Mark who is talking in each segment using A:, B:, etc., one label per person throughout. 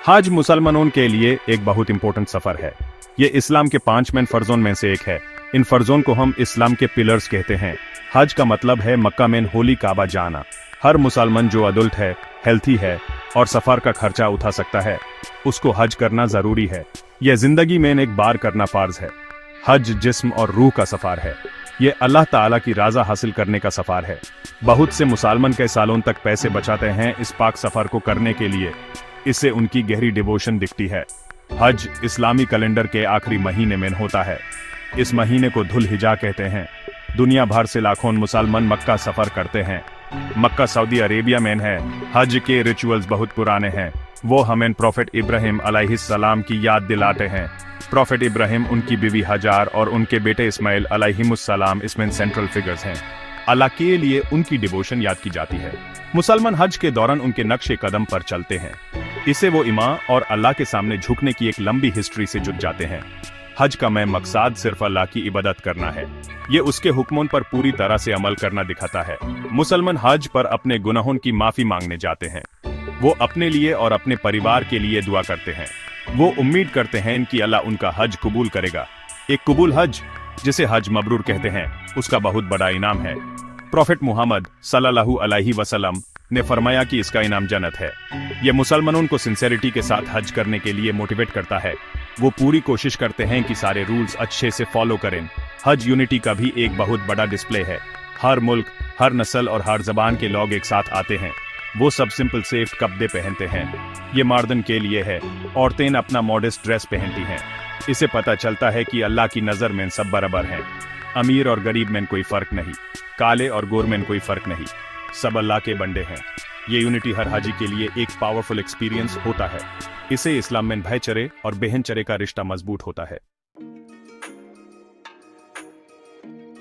A: हज मुसलमानों के लिए एक बहुत इंपॉर्टेंट सफर है। ये इस्लाम के 5 मेन फर्जों में से एक है। इन फर्जों को हम इस्लाम के पिलर्स कहते हैं। हज का मतलब है मक्का में होली काबा जाना। हर मुसलमान जो अडल्ट है, हेल्थी है और सफर का खर्चा उठा सकता है, उसको हज करना जरूरी है। यह जिंदगी में एक बार करना फर्ज है। हज जिस्म और रूह का सफर है। ये अल्लाह ताला की राजा हासिल करने का सफर है। बहुत से मुसलमान कई सालों तक पैसे बचाते हैं इस पाक सफर को करने के लिए। इससे उनकी गहरी डिवोशन दिखती है। हज इस्लामी कैलेंडर के आखिरी महीने में होता है। इस महीने को धुल हिजा कहते हैं। दुनिया भर से लाखों मुसलमान मक्का सफर करते हैं। मक्का सऊदी अरेबिया में है। हज के रिचुअल्स बहुत पुराने हैं। वो हमें प्रॉफेट इब्राहिम अलैहिस्सलाम की याद दिलाते हैं। प्रॉफेट इब्राहिम, उनकी बीवी हजार और उनके बेटे इस्माइल अलैहिमुस्सलाम इसमें सेंट्रल फिगर्स हैं। अल्लाह के लिए उनकी डिवोशन याद की जाती है। मुसलमान हज के दौरान उनके नक्शे कदम पर चलते हैं। इससे वो ईमान और अल्लाह के सामने झुकने की एक लंबी हिस्ट्री से जुड़ जाते हैं। हज का मैं मकसद सिर्फ अल्लाह की इबादत करना है। ये उसके हुक्मों पर पूरी तरह से अमल करना दिखाता है। मुसलमान हज पर अपने गुनाहों की माफी मांगने जाते हैं। वो अपने लिए और अपने परिवार के लिए दुआ करते हैं। वो उम्मीद करते हैं कि अल्लाह उनका हज कबूल करेगा। एक कबूल हज, जिसे हज मबरूर कहते हैं, उसका बहुत बड़ा इनाम है। प्रॉफेट मुहम्मद सल्लल्लाहु अलैहि वसल्लम ने फरमाया कि इसका इनाम जन्नत है। यह मुसलमानों को सिंसेरिटी के साथ हज करने के लिए मोटिवेट करता है। वो पूरी कोशिश करते हैं कि सारे रूल्स अच्छे से फॉलो करें। हज यूनिटी का भी एक बहुत बड़ा डिस्प्ले है। हर मुल्क, हर नस्ल और हर जबान के लोग एक साथ आते हैं। वो सब सिंपल सेफ कपड़े पहनते हैं। ये मर्दन के लिए है। औरतें अपना मॉडेस्ट ड्रेस पहनती हैं। इसे पता चलता है कि अल्लाह की नज़र में सब बराबर हैं। अमीर और गरीब में कोई फर्क नहीं, काले और गोर में कोई फर्क नहीं, सब अल्लाह के बंदे हैं। ये यूनिटी हर हाजी के लिए एक पावरफुल एक्सपीरियंस होता है। इसे इस्लाम में भाईचारे और बहनचरे का रिश्ता मजबूत होता है।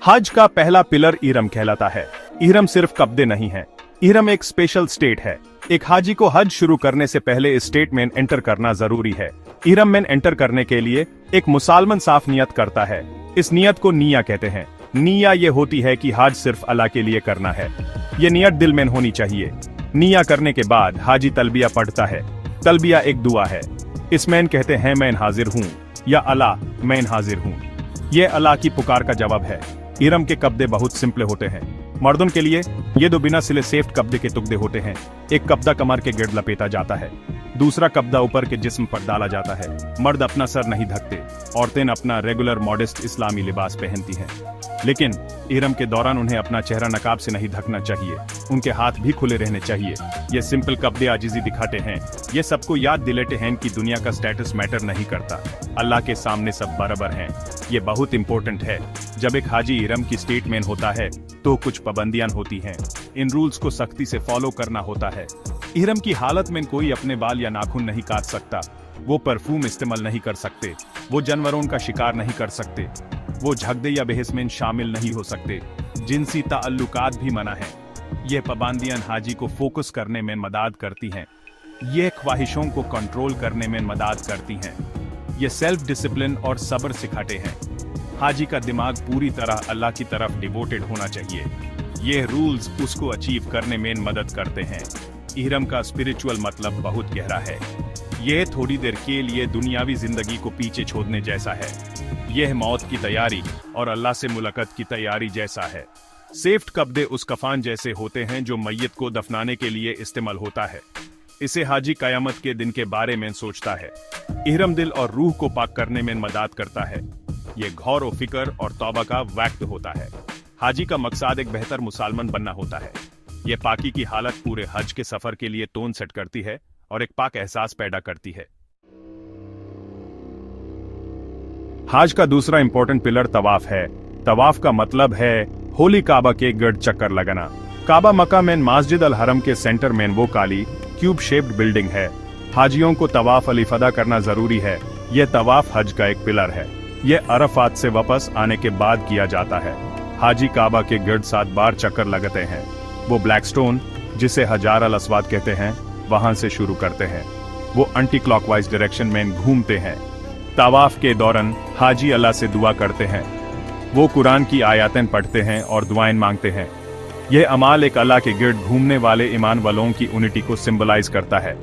A: हज का पहला पिलर इहरम कहलाता है। इहरम सिर्फ कपड़े नहीं है। इहरम एक स्पेशल स्टेट है। एक हाजी को हज शुरू करने से पहले इस स्टेट में एंटर करना जरूरी है। इहरम में एंटर करने के लिए एक मुसलमान साफ नियत करता है। इस नियत को निया कहते हैं। निया ये होती है कि हज सिर्फ अल्लाह के लिए करना है। ये नियत दिल में होनी चाहिए। निया करने के बाद हाजी तलबिया पढ़ता है। तलबिया एक दुआ है। इसमें कहते हैं मैं हाजिर हूँ, या अल्लाह मैं हाजिर हूँ। ये अल्लाह की पुकार का जवाब है। इहरम के कपड़े बहुत सिंपल होते हैं। मर्दों के लिए ये दो बिना सिले सेफ्ट कपड़े के टुकड़े होते हैं। एक कपड़ा कमर के गिर्द लपेटा जाता है, दूसरा कपड़ा ऊपर के जिस्म पर डाला जाता है। मर्द अपना सर नहीं ढकते। औरतें अपना रेगुलर मॉडेस्ट इस्लामी लिबास पहनती हैं। लेकिन इहरम के दौरान उन्हें अपना चेहरा नकाब से नहीं ढकना चाहिए। उनके हाथ भी खुले रहने चाहिए। ये सिंपल कपड़े आजिज़ी दिखाते हैं। ये सबको याद दिलाते हैं कि दुनिया का स्टेटस मैटर नहीं करता। अल्लाह के सामने सब बराबर हैं। ये बहुत इंपॉर्टेंट है। जब एक हाजी इहरम की स्टेट में होता है तो कुछ पाबंदियां होती हैं। इन रूल्स को सख्ती से फॉलो करना होता है। इहरम की हालत में कोई अपने बाल या नाखून नहीं काट सकता। वो परफ्यूम इस्तेमाल नहीं कर सकते। वो जानवरों का शिकार नहीं कर सकते। वो झगड़े या बहस में शामिल नहीं हो सकते। जिनसी ताल्लुकात भी मना है। ये पाबंदियां हाजी को फोकस करने में मदद करती हैं। ये ख्वाहिशों को कंट्रोल करने में मदद करती हैं। ये सेल्फ डिसिप्लिन और सब्र सिखाते हैं। हाजी का दिमाग पूरी तरह अल्लाह की तरफ डिवोटेड होना चाहिए। ये रूल्स उसको अचीव करने में मदद करते हैं। इहरम का स्पिरिचुअल मतलब बहुत गहरा है। यह थोड़ी देर के लिए दुनियावी जिंदगी को पीछे छोड़ने जैसा है। यह मौत की तैयारी और अल्लाह से मुलाकात की तैयारी जैसा है। सेफ्ट कपड़े उस कफान जैसे होते हैं जो मैयत को दफनाने के लिए इस्तेमाल होता है। इसे हाजी कयामत के दिन के बारे में सोचता है। इहरम दिल और रूह को पाक करने में मदद करता है। ये गौर और फिक्र और तौबा का वक्त होता है। हाजी का मकसद एक बेहतर मुसलमान बनना होता है। ये पाकी की हालत पूरे हज के सफर के लिए टोन सेट करती है और एक पाक एहसास पैदा करती है। हज का दूसरा इंपॉर्टेंट पिलर तवाफ है। तवाफ का मतलब है होली काबा के गिर्द चक्कर लगाना। काबा मक्का में मस्जिद अल हरम के सेंटर में वो काली क्यूब शेप्ड बिल्डिंग है। हाजियों को तवाफ अलीफदा करना जरूरी है। यह तवाफ हज का एक पिलर है। यह अरफात से वापस आने के बाद किया जाता है। हाजी काबा के गिर्द 7 बार चक्कर लगाते हैं। वो ब्लैक स्टोन, जिसे हजार अल अस्वाद कहते हैं, वहां से शुरू करते हैं। वो एंटी क्लॉकवाइज डायरेक्शन में घूमते हैं। तवाफ के दौरान हाजी अल्लाह से दुआ करते हैं। वो कुरान की आयतें पढ़ते हैं और दुआएं मांगते हैं। यह अमाल एक अल्लाह के गिर्द घूमने वाले ईमान वालों की यूनिटी को सिंबलाइज करता है।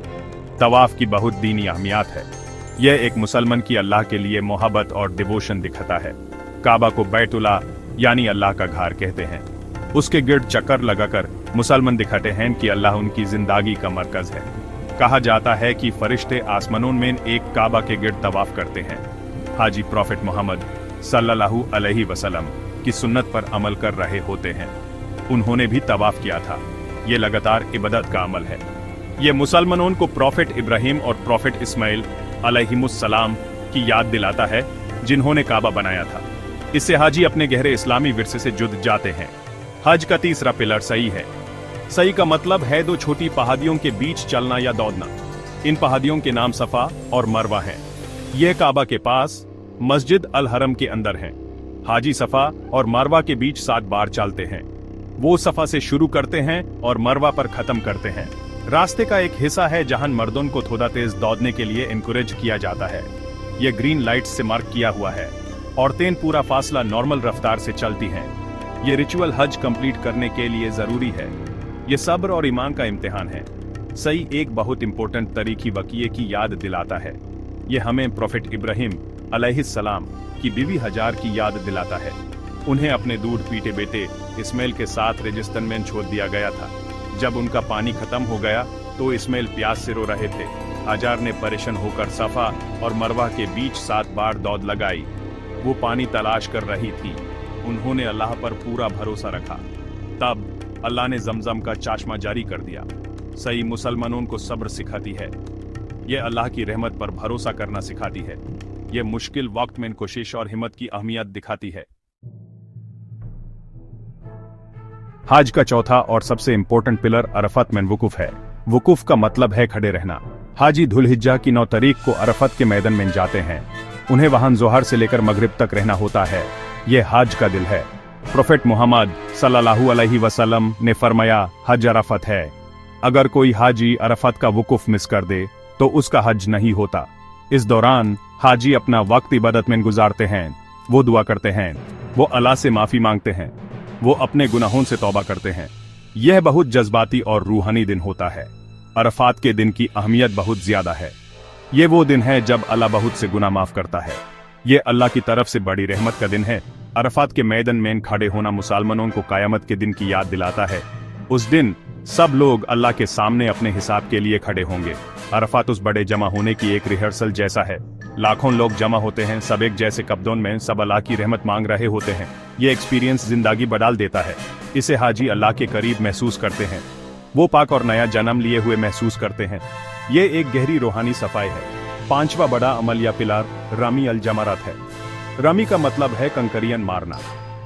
A: तवाफ की बहुत दीनी अहमियत है। यह एक मुसलमान की अल्लाह के लिए मोहब्बत और डिवोशन दिखाता है। काबा को बैतुल्ला यानी अल्लाह का घर कहते हैं। उसके गिर्द चक्कर लगाकर मुसलमान दिखाते हैं कि अल्लाह उनकी जिंदगी का मरकज है। कहा जाता है कि फरिश्ते आसमानों में एक काबा के गिर्द तवाफ करते हैं। हाजी प्रॉफेट मोहम्मद सल्लल्लाहु अलैहि वसल्लम की सुन्नत पर अमल कर रहे होते हैं। उन्होंने भी तवाफ किया था। ये लगातार इबादत का अमल है। ये मुसलमानों को प्रॉफेट इब्राहिम और प्रॉफेट इस्माइल अलैहिमुस्सलाम की याद दिलाता है, जिन्होंने काबा बनाया था। इससे हाजी अपने गहरे इस्लामी विरसे से जुड़ जाते हैं। हज का तीसरा पिलर सही है। सही का मतलब है दो छोटी पहाड़ियों के बीच चलना या दौड़ना। इन पहाड़ियों के नाम सफा और मरवा हैं। यह काबा के पास मस्जिद अल हरम के अंदर है। हाजी सफा और मरवा के बीच 7 बार चलते हैं। वो सफा से शुरू करते हैं और मरवा पर खत्म करते हैं। रास्ते का एक हिस्सा है जहां मर्दों को थोड़ा तेज दौड़ने के लिए इनकरेज किया जाता है। यह ग्रीन लाइट से मार्क किया हुआ है। औरतें पूरा फासला नॉर्मल रफ्तार से चलती हैं। यह रिचुअल हज कंप्लीट करने के लिए जरूरी है। यह सब्र और ईमान का इम्तिहान है। सही एक बहुत इंपॉर्टेंट तारीखी वाक़ये की याद दिलाता है। यह हमें प्रॉफेट इब्राहिम अलैहिस्सलाम की बीवी हजार की याद दिलाता है। उन्हें अपने दूध पीते बेटे इस्माइल के साथ रेगिस्तान में छोड़ दिया गया था। जब उनका पानी खत्म हो गया तो इस्माइल प्यास से रो रहे थे। हजार ने परेशान होकर सफा और मरवा के बीच 7 बार दौड़ लगाई। वो पानी तलाश कर रही थी। उन्होंने अल्लाह पर पूरा भरोसा रखा। तब अल्लाह ने जमजम का चश्मा जारी कर दिया। सही मुसलमानों को सब्र सिखाती है। यह अल्लाह की रहमत पर भरोसा करना सिखाती है। यह मुश्किल वक्त में कोशिश और हिम्मत की अहमियत दिखाती है। हज का चौथा और सबसे इंपॉर्टेंट पिलर अरफत में वुकूफ है। वुकूफ का मतलब है खड़े रहना। हाजी धुलहिज्जा की 9 तारीख को अरफत के मैदान में जाते हैं। उन्हें वहां जोहर से लेकर मगरिब तक रहना होता है। यह हज का दिल है। प्रोफेट मोहम्मद सल्लल्लाहु अलैहि वसल्लम ने फरमाया, हज अरफत है। अगर कोई हाजी अरफत का वुकूफ मिस कर दे तो उसका हज नहीं होता। इस दौरान हाजी अपना वक्त इबादत में गुजारते हैं। वो दुआ करते हैं, वो अल्लाह से माफी मांगते हैं, वो अपने गुनाहों से तौबा करते हैं। यह बहुत जज्बाती और रूहानी दिन होता है। अरफात के दिन की अहमियत बहुत ज्यादा है। ये वो दिन है जब अल्लाह बहुत से गुनाह माफ करता है। ये अल्लाह की तरफ से बड़ी रहमत का दिन है। अरफात के मैदान में खड़े होना मुसलमानों को क़यामत के दिन की याद दिलाता है। उस दिन सब लोग अल्लाह के सामने अपने हिसाब के लिए खड़े होंगे। अरफात उस बड़े जमा होने की एक रिहर्सल जैसा है। लाखों लोग जमा होते हैं, सब एक जैसे कब्दों में, सब अल्लाह की रहमत मांग रहे होते हैं। ये एक्सपीरियंस जिंदगी बदल देता है। इसे हाजी अल्लाह के करीब महसूस करते हैं। वो पाक और नया जन्म लिए हुए महसूस करते हैं। ये एक गहरी रूहानी सफाई है। 5वां बड़ा अमल या पिलर रमी अल जमरात है। रमी का मतलब है कंकरियन मारना।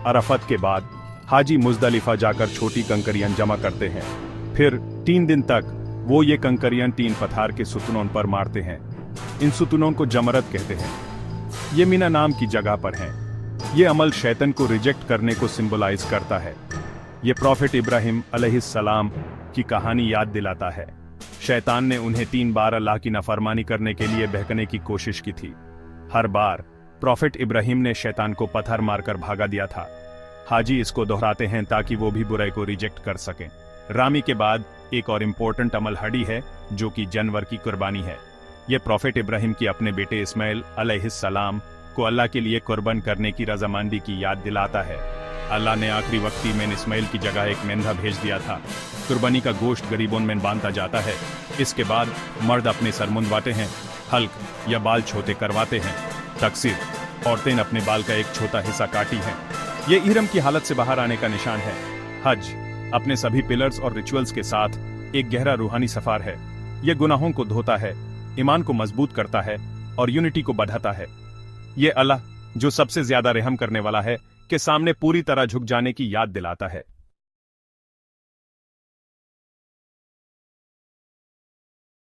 A: अरफत के बाद हाजी मुजदलिफा जाकर छोटी कंकरियन जमा करते हैं। फिर 3 दिन तक वो ये कंकरियन 3 पत्थर के सुतूनों पर मारते हैं। इन सुतूनों को जमरत कहते हैं। ये मीना नाम की जगह पर है। ये अमल शैतान को रिजेक्ट करने को सिंबलाइज करता है। ये प्रॉफेट इब्राहिम अलैहिस्सलाम की कहानी याद दिलाता है। शैतान ने उन्हें 3 बार अल्लाह की नाफरमानी करने के लिए बहकाने की कोशिश की थी। हर बार प्रॉफेट इब्राहिम ने शैतान को पत्थर मारकर भागा दिया था। हाजी इसको दोहराते हैं ताकि वो भी बुराई को रिजेक्ट कर सकें। रामी के बाद एक और इम्पोर्टेंट अमल हडी है, जो कि जानवर की कुर्बानी है। यह प्रॉफेट इब्राहिम की अपने बेटे इस्माइल अलैहिस्सलाम को अल्लाह के लिए कुर्बान करने की रजामंदी की याद दिलाता है। अल्लाह ने आखिरी वक्ती में इस्माइल की जगह एक मेंढा भेज दिया था। कुर्बानी का गोश्त गरीबों में बांधा जाता है। इसके बाद मर्द अपने सर मुंडवाते हैं, हल्क या बाल छोटे करवाते हैं। तकसीर, औरतें अपने बाल का एक छोटा हिस्सा काटी हैं। ये इहराम की हालत से बाहर आने का निशान है। हज अपने सभी पिलर्स और रिचुअल्स के साथ एक गहरा रूहानी सफर है। यह गुनाहों को धोता है, ईमान को मजबूत करता है और यूनिटी को बढ़ाता है। ये अल्लाह, जो सबसे ज्यादा रहम करने वाला है, के सामने पूरी तरह झुक जाने की याद दिलाता है।